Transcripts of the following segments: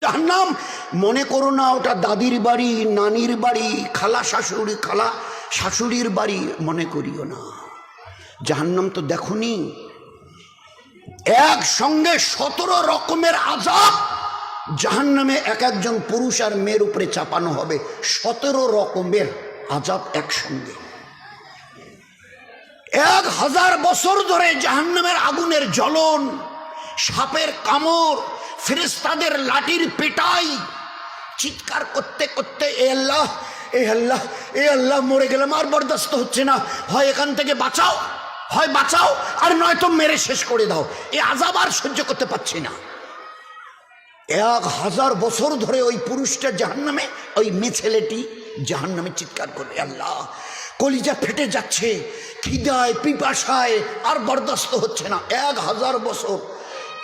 জাহান্নাম মনে করো না ওটা দাদির বাড়ি, নানির বাড়ি, খালা শাশুড়ির বাড়ি মনে করিও না। জাহান্নাম তো দেখনি, একসঙ্গে 17 রকমের আযাব জাহান্নামে এক একজন পুরুষ আর মেয়ের উপরে চাপানো হবে। 17 রকমের আযাব একসঙ্গে। 1000 বছর ধরে জাহান্নামের আগুনের জ্বলন, সাপের কামড়, ফেরেশতাদের লাঠির পেটাই, চিৎকার করতে করতে এ আল্লাহ এ আল্লাহ এ আল্লাহ মরে গেলাম, আর বরদাস্ত হচ্ছে না, হয় এখান থেকে বাঁচাও, হয় বাঁচাও, আর নয়তো মেরে শেষ করে দাও, এ আযাব আর সহ্য করতে পারছি না। 1000 বছর ধরে ওই পুরুষটা জাহান্নামে, ওই মেয়ে ছেলেটি জাহান্নামে চিৎকার করবে, আল্লাহ কলিজা ফেটে যাচ্ছে, খিদায় পিপাসায় আর বরদাস্ত হচ্ছে না। 1000 বছর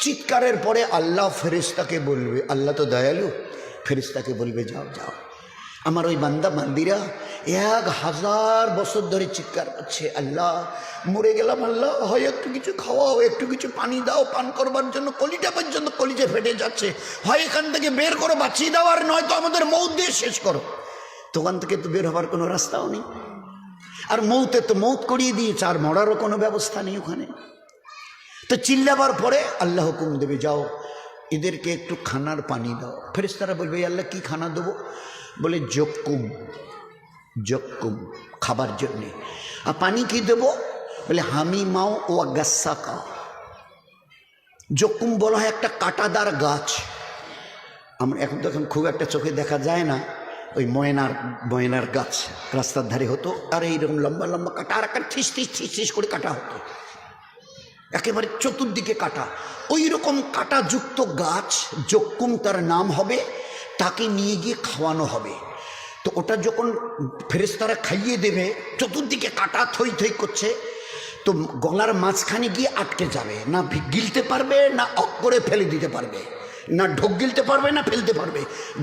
চিৎকারের পরে আল্লাহ ফেরেশতাকে বলবে, আল্লাহ তো দয়ালু, ফেরেশতাকে বলবে যাও যাও, আমার ওই বান্দা বান্দিরা 1000 বছর ধরে চিৎকার করছে, আল্লাহ মরে গেলাম, আল্লাহ হয় একটু কিছু খাওয়াও, একটু কিছু পানি দাও পান করবার জন্য, কলিটা পর্যন্ত কলিজা ফেটে যাচ্ছে, হয় এখান থেকে বের করো বাঁচিয়ে দাও, আর নয়তো আমাদের মৌত দিয়ে শেষ করো। দোকান থেকে তো বের হবার কোনো রাস্তাও নেই, আর মৌতে তো মৌত করিয়ে দিয়েছে, আর মরারও কোনো ব্যবস্থা নেই ওখানে। তো চিল্লাবার পরে আল্লাহ হুকুম দেবে, যাও এদেরকে একটু খানার পানি দাও। ফেরেশতারা বলবে, আল্লাহ কি খানা দেবো? বলে জক্কুম, জক্কুম খাবার জন্যে। আর পানি কি দেবো? বলে হামিমাও ও গাসাকা। জক্কুম বলা হয় একটা কাঁটাদার গাছ, আমরা এখন তো খুব একটা চোখে দেখা যায় না, ওই ময়নার গাছ রাস্তার ধারে হতো, আর এইরকম লম্বা লম্বা কাটা, আর একটা ঠিস ঠিস ঠিস ঠিস করে কাটা হতো, একেবারে চতুর্দিকে কাটা, ওই রকম কাটাযুক্ত গাছ জক্কুম তার নাম হবে, তাকে নিয়ে গিয়ে খাওয়ানো হবে। তো ওটা যখন ফেরেশতারা খাইয়ে দেবে, চতুর্দিকে কাটা থই থই করছে, তো গলার মাঝখানে গিয়ে আটকে যাবে, না গিলতে পারবে, না অক করে ফেলে দিতে পারবে, না ঢোক গিলতে পারবে, না ফেলতে পারবে,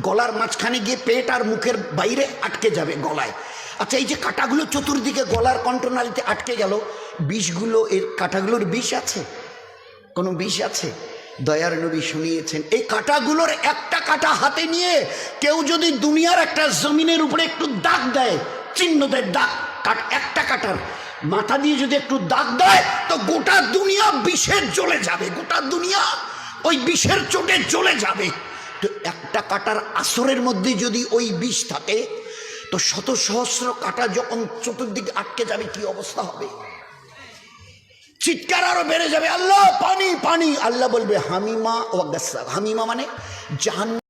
গলার মাঝখানে গিয়ে পেট আর মুখের বাইরে আটকে যাবে গলায়। আচ্ছা, এই যে কাঁটাগুলো চতুর্দিকে গলার কণ্ঠনালীতে আটকে গেল, বিষগুলো, এর কাঁটাগুলোর বিষ আছে? কোনো বিষ আছে? দয়ার নবী শুনিয়েছেন, এই কাঁটাগুলোর একটা কাঁটা হাতে নিয়ে কেউ যদি দুনিয়ার একটা জমিনের উপরে একটু দাগ দেয়, চিহ্ন দেয়, দাগ, একটা কাঁটার মাথা দিয়ে যদি একটু দাগ দেয়, তো গোটা দুনিয়া বিষে জ্বলে যাবে, গোটা দুনিয়া ওই বিষের চোটে জ্বলে যাবে। তো একটা কাঁটার আসরের মধ্যে যদি ওই বিষ থাকে, তো শত সহস্র কাঁটা যখন চতুর্দিকে আটকে যাবে, কি অবস্থা হবে? চিৎকার আরো বেড়ে যাবে, আল্লাহ পানি পানি। আল্লাহ বলবে হামিমা ও গাসসাক। হামিমা মানে জাহান্নাম।